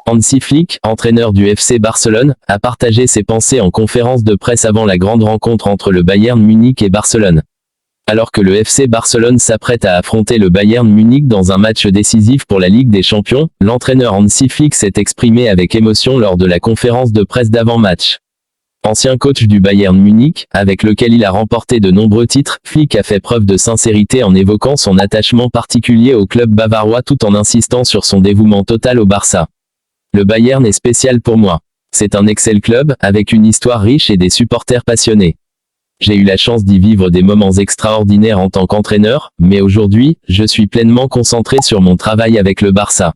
Hansi Flick, entraîneur du FC Barcelone, a partagé ses pensées en conférence de presse avant la grande rencontre entre le Bayern Munich et Barcelone. Alors que le FC Barcelone s'apprête à affronter le Bayern Munich dans un match décisif pour la Ligue des Champions, l'entraîneur Hansi Flick s'est exprimé avec émotion lors de la conférence de presse d'avant-match. Ancien coach du Bayern Munich, avec lequel il a remporté de nombreux titres, Flick a fait preuve de sincérité en évoquant son attachement particulier au club bavarois tout en insistant sur son dévouement total au Barça. Le Bayern est spécial pour moi. C'est un excellent club, avec une histoire riche et des supporters passionnés. J'ai eu la chance d'y vivre des moments extraordinaires en tant qu'entraîneur, mais aujourd'hui, je suis pleinement concentré sur mon travail avec le Barça.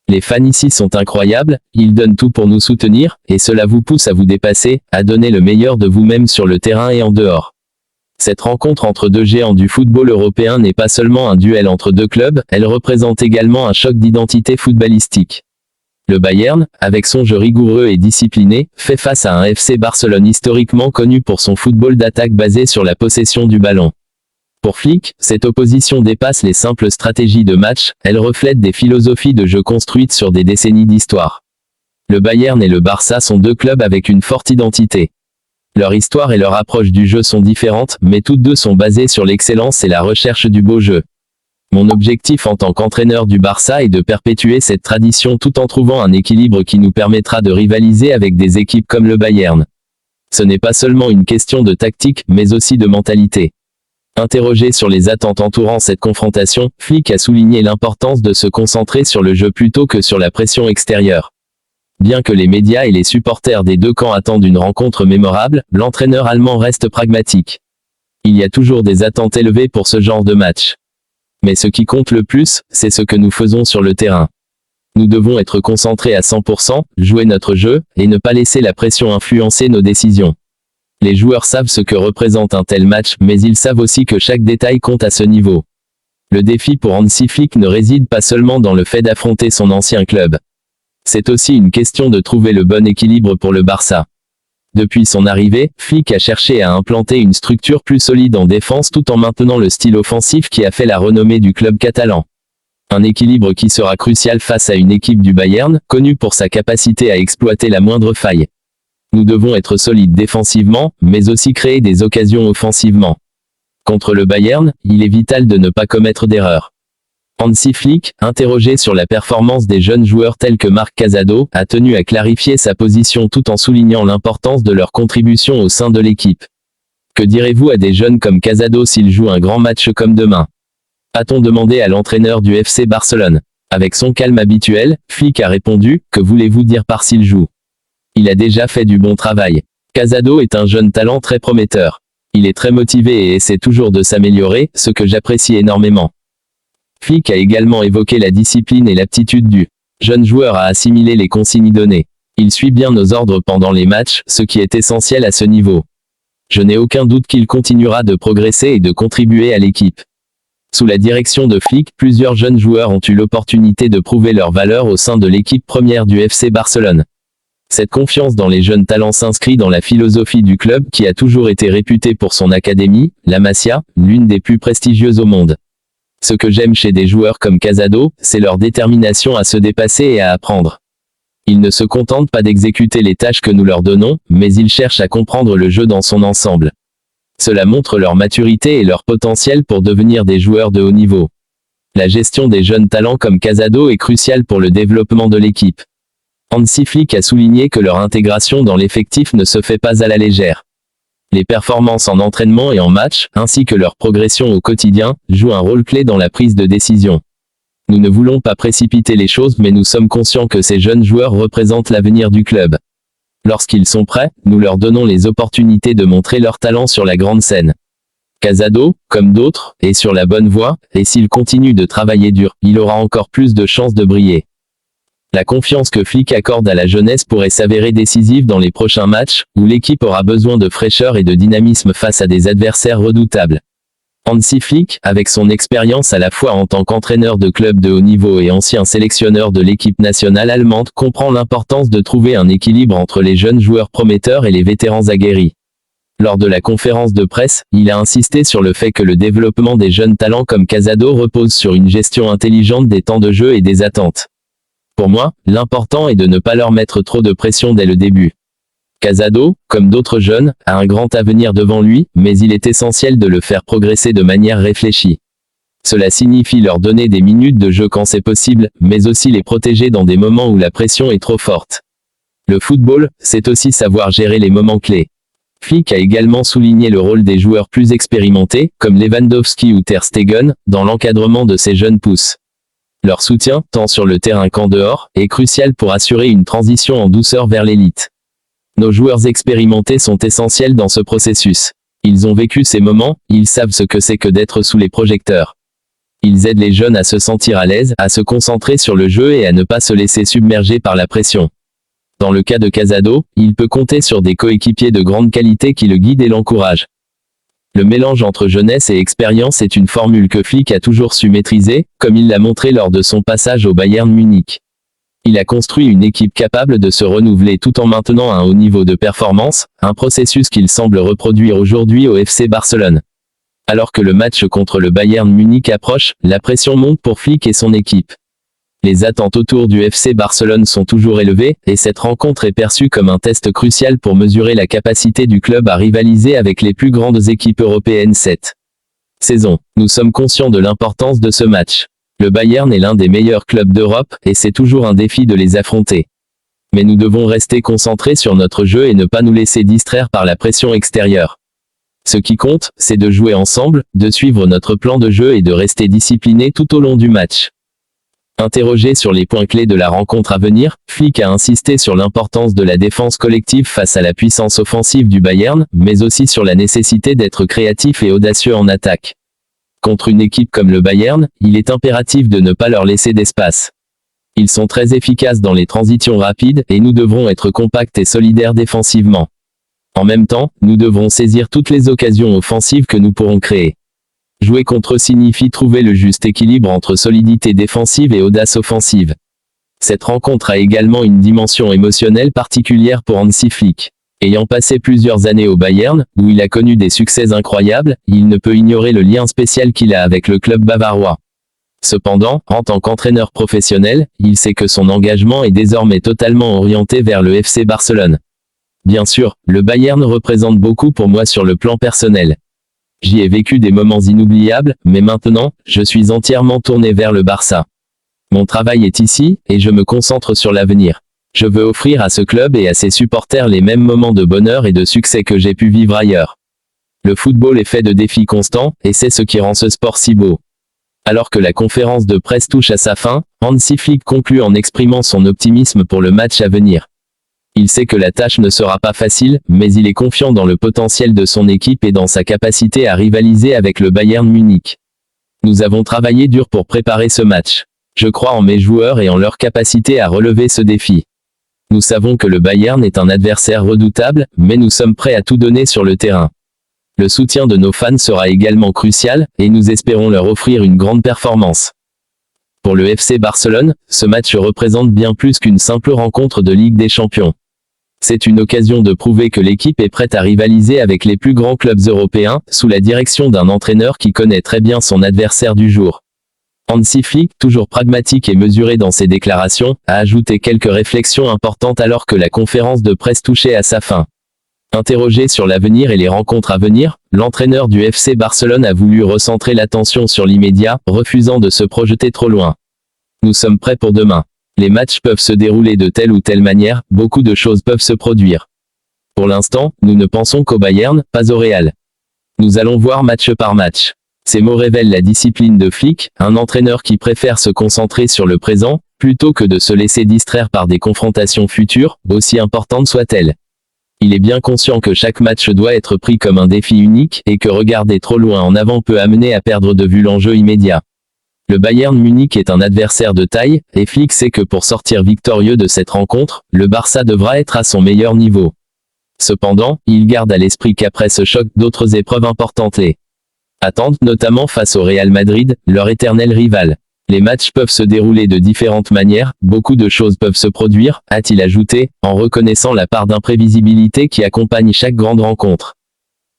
Les fans ici sont incroyables, ils donnent tout pour nous soutenir, et cela vous pousse à vous dépasser, à donner le meilleur de vous-même sur le terrain et en dehors. Cette rencontre entre deux géants du football européen n'est pas seulement un duel entre deux clubs, elle représente également un choc d'identité footballistique. Le Bayern, avec son jeu rigoureux et discipliné, fait face à un FC Barcelone historiquement connu pour son football d'attaque basé sur la possession du ballon. Pour Flick, cette opposition dépasse les simples stratégies de match, elle reflète des philosophies de jeu construites sur des décennies d'histoire. Le Bayern et le Barça sont deux clubs avec une forte identité. Leur histoire et leur approche du jeu sont différentes, mais toutes deux sont basées sur l'excellence et la recherche du beau jeu. Mon objectif en tant qu'entraîneur du Barça est de perpétuer cette tradition tout en trouvant un équilibre qui nous permettra de rivaliser avec des équipes comme le Bayern. Ce n'est pas seulement une question de tactique, mais aussi de mentalité. Interrogé sur les attentes entourant cette confrontation, Flick a souligné l'importance de se concentrer sur le jeu plutôt que sur la pression extérieure. Bien que les médias et les supporters des deux camps attendent une rencontre mémorable, l'entraîneur allemand reste pragmatique. Il y a toujours des attentes élevées pour ce genre de match. Mais ce qui compte le plus, c'est ce que nous faisons sur le terrain. Nous devons être concentrés à 100%, jouer notre jeu, et ne pas laisser la pression influencer nos décisions. Les joueurs savent ce que représente un tel match, mais ils savent aussi que chaque détail compte à ce niveau. Le défi pour Hansi Flick ne réside pas seulement dans le fait d'affronter son ancien club. C'est aussi une question de trouver le bon équilibre pour le Barça. Depuis son arrivée, Flick a cherché à implanter une structure plus solide en défense tout en maintenant le style offensif qui a fait la renommée du club catalan. Un équilibre qui sera crucial face à une équipe du Bayern, connue pour sa capacité à exploiter la moindre faille. Nous devons être solides défensivement, mais aussi créer des occasions offensivement. Contre le Bayern, il est vital de ne pas commettre d'erreurs. Hansi Flick, interrogé sur la performance des jeunes joueurs tels que Marc Casado, a tenu à clarifier sa position tout en soulignant l'importance de leur contribution au sein de l'équipe. Que direz-vous à des jeunes comme Casado s'ils jouent un grand match comme demain? A-t-on demandé à l'entraîneur du FC Barcelone? Avec son calme habituel, Flick a répondu, que voulez-vous dire par s'il joue? Il a déjà fait du bon travail. Casado est un jeune talent très prometteur. Il est très motivé et essaie toujours de s'améliorer, ce que j'apprécie énormément. Flick a également évoqué la discipline et l'aptitude du jeune joueur à assimiler les consignes données. Il suit bien nos ordres pendant les matchs, ce qui est essentiel à ce niveau. Je n'ai aucun doute qu'il continuera de progresser et de contribuer à l'équipe. Sous la direction de Flick, plusieurs jeunes joueurs ont eu l'opportunité de prouver leur valeur au sein de l'équipe première du FC Barcelone. Cette confiance dans les jeunes talents s'inscrit dans la philosophie du club qui a toujours été réputé pour son académie, la Masia, l'une des plus prestigieuses au monde. Ce que j'aime chez des joueurs comme Casado, c'est leur détermination à se dépasser et à apprendre. Ils ne se contentent pas d'exécuter les tâches que nous leur donnons, mais ils cherchent à comprendre le jeu dans son ensemble. Cela montre leur maturité et leur potentiel pour devenir des joueurs de haut niveau. La gestion des jeunes talents comme Casado est cruciale pour le développement de l'équipe. Hansi Flick a souligné que leur intégration dans l'effectif ne se fait pas à la légère. Les performances en entraînement et en match, ainsi que leur progression au quotidien, jouent un rôle clé dans la prise de décision. Nous ne voulons pas précipiter les choses mais nous sommes conscients que ces jeunes joueurs représentent l'avenir du club. Lorsqu'ils sont prêts, nous leur donnons les opportunités de montrer leur talent sur la grande scène. Casado, comme d'autres, est sur la bonne voie, et s'il continue de travailler dur, il aura encore plus de chances de briller. La confiance que Flick accorde à la jeunesse pourrait s'avérer décisive dans les prochains matchs, où l'équipe aura besoin de fraîcheur et de dynamisme face à des adversaires redoutables. Hansi Flick, avec son expérience à la fois en tant qu'entraîneur de club de haut niveau et ancien sélectionneur de l'équipe nationale allemande, comprend l'importance de trouver un équilibre entre les jeunes joueurs prometteurs et les vétérans aguerris. Lors de la conférence de presse, il a insisté sur le fait que le développement des jeunes talents comme Casado repose sur une gestion intelligente des temps de jeu et des attentes. Pour moi, l'important est de ne pas leur mettre trop de pression dès le début. Casado, comme d'autres jeunes, a un grand avenir devant lui, mais il est essentiel de le faire progresser de manière réfléchie. Cela signifie leur donner des minutes de jeu quand c'est possible, mais aussi les protéger dans des moments où la pression est trop forte. Le football, c'est aussi savoir gérer les moments clés. Flick a également souligné le rôle des joueurs plus expérimentés, comme Lewandowski ou Ter Stegen, dans l'encadrement de ces jeunes pousses. Leur soutien, tant sur le terrain qu'en dehors, est crucial pour assurer une transition en douceur vers l'élite. Nos joueurs expérimentés sont essentiels dans ce processus. Ils ont vécu ces moments, ils savent ce que c'est que d'être sous les projecteurs. Ils aident les jeunes à se sentir à l'aise, à se concentrer sur le jeu et à ne pas se laisser submerger par la pression. Dans le cas de Casado, il peut compter sur des coéquipiers de grande qualité qui le guident et l'encouragent. Le mélange entre jeunesse et expérience est une formule que Flick a toujours su maîtriser, comme il l'a montré lors de son passage au Bayern Munich. Il a construit une équipe capable de se renouveler tout en maintenant un haut niveau de performance, un processus qu'il semble reproduire aujourd'hui au FC Barcelone. Alors que le match contre le Bayern Munich approche, la pression monte pour Flick et son équipe. Les attentes autour du FC Barcelone sont toujours élevées, et cette rencontre est perçue comme un test crucial pour mesurer la capacité du club à rivaliser avec les plus grandes équipes européennes cette saison. Nous sommes conscients de l'importance de ce match. Le Bayern est l'un des meilleurs clubs d'Europe, et c'est toujours un défi de les affronter. Mais nous devons rester concentrés sur notre jeu et ne pas nous laisser distraire par la pression extérieure. Ce qui compte, c'est de jouer ensemble, de suivre notre plan de jeu et de rester disciplinés tout au long du match. Interrogé sur les points clés de la rencontre à venir, Flick a insisté sur l'importance de la défense collective face à la puissance offensive du Bayern, mais aussi sur la nécessité d'être créatif et audacieux en attaque. Contre une équipe comme le Bayern, il est impératif de ne pas leur laisser d'espace. Ils sont très efficaces dans les transitions rapides et nous devrons être compacts et solidaires défensivement. En même temps, nous devrons saisir toutes les occasions offensives que nous pourrons créer. Jouer contre eux signifie trouver le juste équilibre entre solidité défensive et audace offensive. Cette rencontre a également une dimension émotionnelle particulière pour Hansi Flick. Ayant passé plusieurs années au Bayern, où il a connu des succès incroyables, il ne peut ignorer le lien spécial qu'il a avec le club bavarois. Cependant, en tant qu'entraîneur professionnel, il sait que son engagement est désormais totalement orienté vers le FC Barcelone. Bien sûr, le Bayern représente beaucoup pour moi sur le plan personnel. J'y ai vécu des moments inoubliables, mais maintenant, je suis entièrement tourné vers le Barça. Mon travail est ici, et je me concentre sur l'avenir. Je veux offrir à ce club et à ses supporters les mêmes moments de bonheur et de succès que j'ai pu vivre ailleurs. Le football est fait de défis constants, et c'est ce qui rend ce sport si beau. Alors que la conférence de presse touche à sa fin, Hansi Flick conclut en exprimant son optimisme pour le match à venir. Il sait que la tâche ne sera pas facile, mais il est confiant dans le potentiel de son équipe et dans sa capacité à rivaliser avec le Bayern Munich. Nous avons travaillé dur pour préparer ce match. Je crois en mes joueurs et en leur capacité à relever ce défi. Nous savons que le Bayern est un adversaire redoutable, mais nous sommes prêts à tout donner sur le terrain. Le soutien de nos fans sera également crucial, et nous espérons leur offrir une grande performance. Pour le FC Barcelone, ce match représente bien plus qu'une simple rencontre de Ligue des Champions. C'est une occasion de prouver que l'équipe est prête à rivaliser avec les plus grands clubs européens, sous la direction d'un entraîneur qui connaît très bien son adversaire du jour. Hansi Flick, toujours pragmatique et mesuré dans ses déclarations, a ajouté quelques réflexions importantes alors que la conférence de presse touchait à sa fin. Interrogé sur l'avenir et les rencontres à venir, l'entraîneur du FC Barcelone a voulu recentrer l'attention sur l'immédiat, refusant de se projeter trop loin. Nous sommes prêts pour demain. Les matchs peuvent se dérouler de telle ou telle manière, beaucoup de choses peuvent se produire. Pour l'instant, nous ne pensons qu'au Bayern, pas au Real. Nous allons voir match par match. Ces mots révèlent la discipline de Flick, un entraîneur qui préfère se concentrer sur le présent, plutôt que de se laisser distraire par des confrontations futures, aussi importantes soient-elles. Il est bien conscient que chaque match doit être pris comme un défi unique, et que regarder trop loin en avant peut amener à perdre de vue l'enjeu immédiat. Le Bayern Munich est un adversaire de taille, et Flick sait que pour sortir victorieux de cette rencontre, le Barça devra être à son meilleur niveau. Cependant, il garde à l'esprit qu'après ce choc, d'autres épreuves importantes les attendent, notamment face au Real Madrid, leur éternel rival. Les matchs peuvent se dérouler de différentes manières, beaucoup de choses peuvent se produire, a-t-il ajouté, en reconnaissant la part d'imprévisibilité qui accompagne chaque grande rencontre.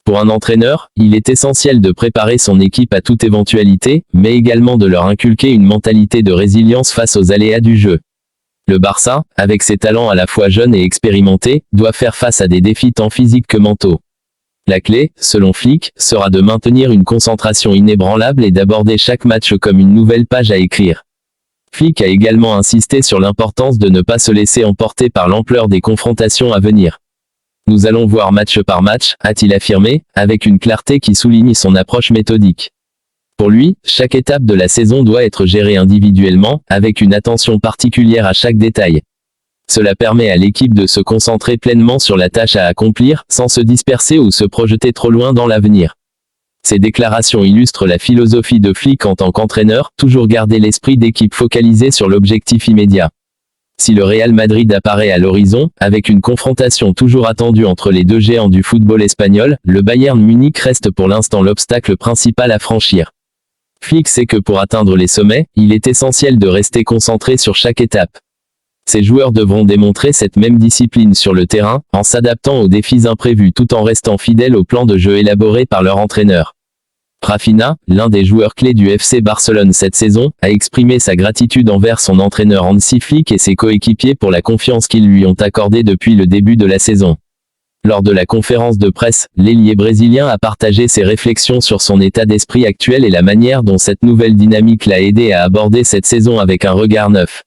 Pour un entraîneur, il est essentiel de préparer son équipe à toute éventualité, mais également de leur inculquer une mentalité de résilience face aux aléas du jeu. Le Barça, avec ses talents à la fois jeunes et expérimentés, doit faire face à des défis tant physiques que mentaux. La clé, selon Flick, sera de maintenir une concentration inébranlable et d'aborder chaque match comme une nouvelle page à écrire. Flick a également insisté sur l'importance de ne pas se laisser emporter par l'ampleur des confrontations à venir. Nous allons voir match par match, a-t-il affirmé, avec une clarté qui souligne son approche méthodique. Pour lui, chaque étape de la saison doit être gérée individuellement, avec une attention particulière à chaque détail. Cela permet à l'équipe de se concentrer pleinement sur la tâche à accomplir, sans se disperser ou se projeter trop loin dans l'avenir. Ces déclarations illustrent la philosophie de Flick en tant qu'entraîneur, toujours garder l'esprit d'équipe focalisé sur l'objectif immédiat. Si le Real Madrid apparaît à l'horizon, avec une confrontation toujours attendue entre les deux géants du football espagnol, le Bayern Munich reste pour l'instant l'obstacle principal à franchir. Flick sait que pour atteindre les sommets, il est essentiel de rester concentré sur chaque étape. Ces joueurs devront démontrer cette même discipline sur le terrain, en s'adaptant aux défis imprévus tout en restant fidèles au plan de jeu élaboré par leur entraîneur. Rafinha, l'un des joueurs clés du FC Barcelone cette saison, a exprimé sa gratitude envers son entraîneur Hansi Flick et ses coéquipiers pour la confiance qu'ils lui ont accordée depuis le début de la saison. Lors de la conférence de presse, l'ailier brésilien a partagé ses réflexions sur son état d'esprit actuel et la manière dont cette nouvelle dynamique l'a aidé à aborder cette saison avec un regard neuf.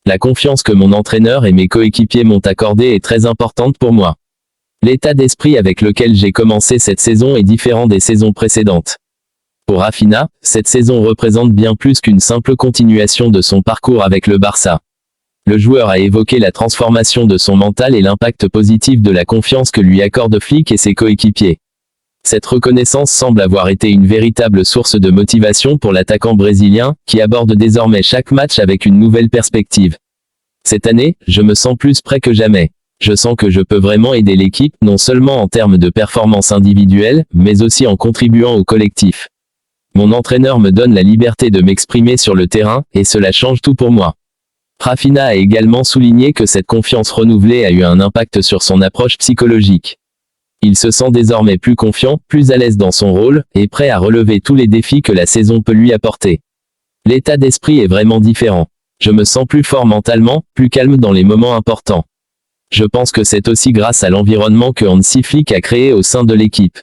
La confiance que mon entraîneur et mes coéquipiers m'ont accordée est très importante pour moi. L'état d'esprit avec lequel j'ai commencé cette saison est différent des saisons précédentes. Pour Rafinha, cette saison représente bien plus qu'une simple continuation de son parcours avec le Barça. Le joueur a évoqué la transformation de son mental et l'impact positif de la confiance que lui accordent Flick et ses coéquipiers. Cette reconnaissance semble avoir été une véritable source de motivation pour l'attaquant brésilien, qui aborde désormais chaque match avec une nouvelle perspective. Cette année, je me sens plus prêt que jamais. Je sens que je peux vraiment aider l'équipe, non seulement en termes de performance individuelle, mais aussi en contribuant au collectif. Mon entraîneur me donne la liberté de m'exprimer sur le terrain, et cela change tout pour moi. Rafinha a également souligné que cette confiance renouvelée a eu un impact sur son approche psychologique. Il se sent désormais plus confiant, plus à l'aise dans son rôle, et prêt à relever tous les défis que la saison peut lui apporter. L'état d'esprit est vraiment différent. Je me sens plus fort mentalement, plus calme dans les moments importants. Je pense que c'est aussi grâce à l'environnement que Hansi Flick a créé au sein de l'équipe.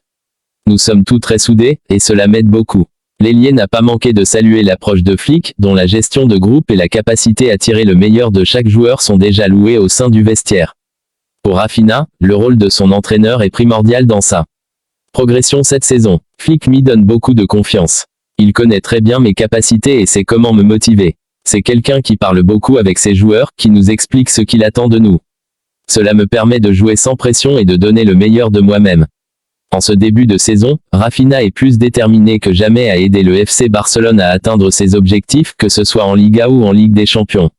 Nous sommes tous très soudés, et cela m'aide beaucoup. L'ailier n'a pas manqué de saluer l'approche de Flick, dont la gestion de groupe et la capacité à tirer le meilleur de chaque joueur sont déjà loués au sein du vestiaire. Pour Rafinha, le rôle de son entraîneur est primordial dans sa progression cette saison. Flick m'y donne beaucoup de confiance. Il connaît très bien mes capacités et sait comment me motiver. C'est quelqu'un qui parle beaucoup avec ses joueurs, qui nous explique ce qu'il attend de nous. Cela me permet de jouer sans pression et de donner le meilleur de moi-même. En ce début de saison, Rafinha est plus déterminé que jamais à aider le FC Barcelone à atteindre ses objectifs, que ce soit en Liga ou en Ligue des Champions.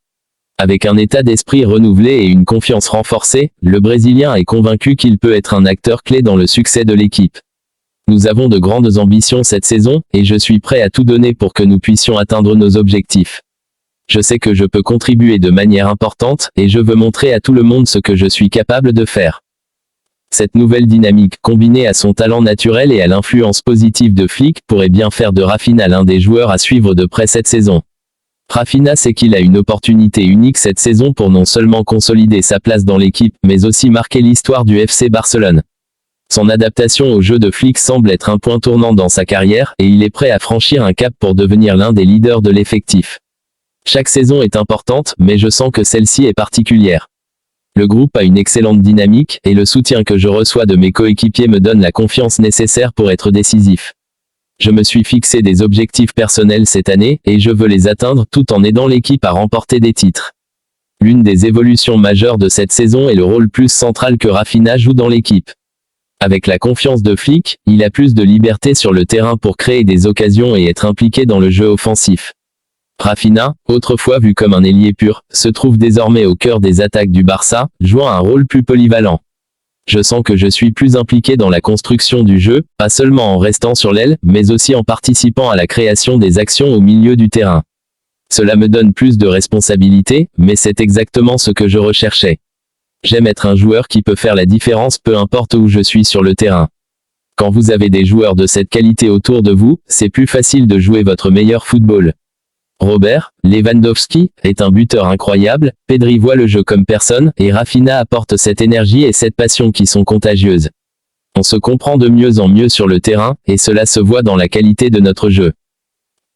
Avec un état d'esprit renouvelé et une confiance renforcée, le Brésilien est convaincu qu'il peut être un acteur clé dans le succès de l'équipe. Nous avons de grandes ambitions cette saison, et je suis prêt à tout donner pour que nous puissions atteindre nos objectifs. Je sais que je peux contribuer de manière importante, et je veux montrer à tout le monde ce que je suis capable de faire. Cette nouvelle dynamique, combinée à son talent naturel et à l'influence positive de Flick, pourrait bien faire de Rafinha l'un des joueurs à suivre de près cette saison. Rafinha sait qu'il a une opportunité unique cette saison pour non seulement consolider sa place dans l'équipe, mais aussi marquer l'histoire du FC Barcelone. Son adaptation au jeu de Flick semble être un point tournant dans sa carrière, et il est prêt à franchir un cap pour devenir l'un des leaders de l'effectif. Chaque saison est importante, mais je sens que celle-ci est particulière. Le groupe a une excellente dynamique, et le soutien que je reçois de mes coéquipiers me donne la confiance nécessaire pour être décisif. Je me suis fixé des objectifs personnels cette année, et je veux les atteindre tout en aidant l'équipe à remporter des titres. L'une des évolutions majeures de cette saison est le rôle plus central que Rafinha joue dans l'équipe. Avec la confiance de Flick, il a plus de liberté sur le terrain pour créer des occasions et être impliqué dans le jeu offensif. Rafinha, autrefois vu comme un ailier pur, se trouve désormais au cœur des attaques du Barça, jouant un rôle plus polyvalent. Je sens que je suis plus impliqué dans la construction du jeu, pas seulement en restant sur l'aile, mais aussi en participant à la création des actions au milieu du terrain. Cela me donne plus de responsabilités, mais c'est exactement ce que je recherchais. J'aime être un joueur qui peut faire la différence peu importe où je suis sur le terrain. Quand vous avez des joueurs de cette qualité autour de vous, c'est plus facile de jouer votre meilleur football. Robert Lewandowski est un buteur incroyable, Pedri voit le jeu comme personne, et Rafinha apporte cette énergie et cette passion qui sont contagieuses. On se comprend de mieux en mieux sur le terrain, et cela se voit dans la qualité de notre jeu.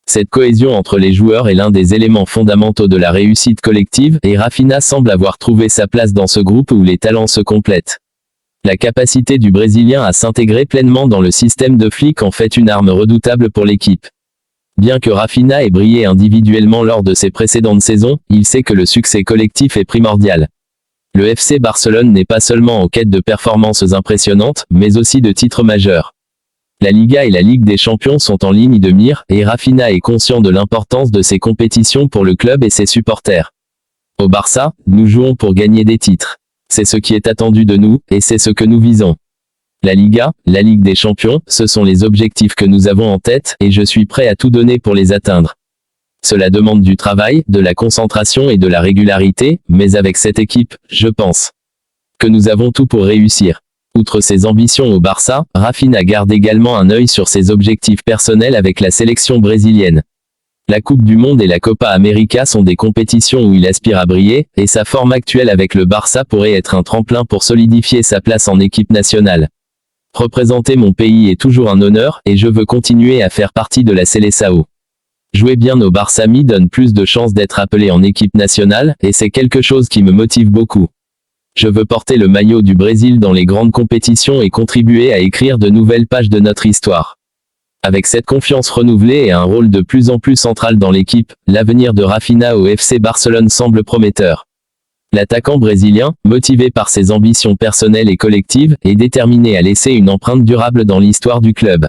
Cette cohésion entre les joueurs est l'un des éléments fondamentaux de la réussite collective, et Rafinha semble avoir trouvé sa place dans ce groupe où les talents se complètent. La capacité du Brésilien à s'intégrer pleinement dans le système de Flick en fait une arme redoutable pour l'équipe. Bien que Rafinha ait brillé individuellement lors de ses précédentes saisons, il sait que le succès collectif est primordial. Le FC Barcelone n'est pas seulement en quête de performances impressionnantes, mais aussi de titres majeurs. La Liga et la Ligue des Champions sont en ligne de mire, et Rafinha est conscient de l'importance de ces compétitions pour le club et ses supporters. Au Barça, nous jouons pour gagner des titres. C'est ce qui est attendu de nous, et c'est ce que nous visons. La Liga, la Ligue des Champions, ce sont les objectifs que nous avons en tête, et je suis prêt à tout donner pour les atteindre. Cela demande du travail, de la concentration et de la régularité, mais avec cette équipe, je pense que nous avons tout pour réussir. Outre ses ambitions au Barça, Rafinha garde également un œil sur ses objectifs personnels avec la sélection brésilienne. La Coupe du Monde et la Copa América sont des compétitions où il aspire à briller, et sa forme actuelle avec le Barça pourrait être un tremplin pour solidifier sa place en équipe nationale. Représenter mon pays est toujours un honneur, et je veux continuer à faire partie de la Seleção. Jouer bien au Barça me donne plus de chances d'être appelé en équipe nationale, et c'est quelque chose qui me motive beaucoup. Je veux porter le maillot du Brésil dans les grandes compétitions et contribuer à écrire de nouvelles pages de notre histoire. Avec cette confiance renouvelée et un rôle de plus en plus central dans l'équipe, l'avenir de Rafinha au FC Barcelone semble prometteur. L'attaquant brésilien, motivé par ses ambitions personnelles et collectives, est déterminé à laisser une empreinte durable dans l'histoire du club.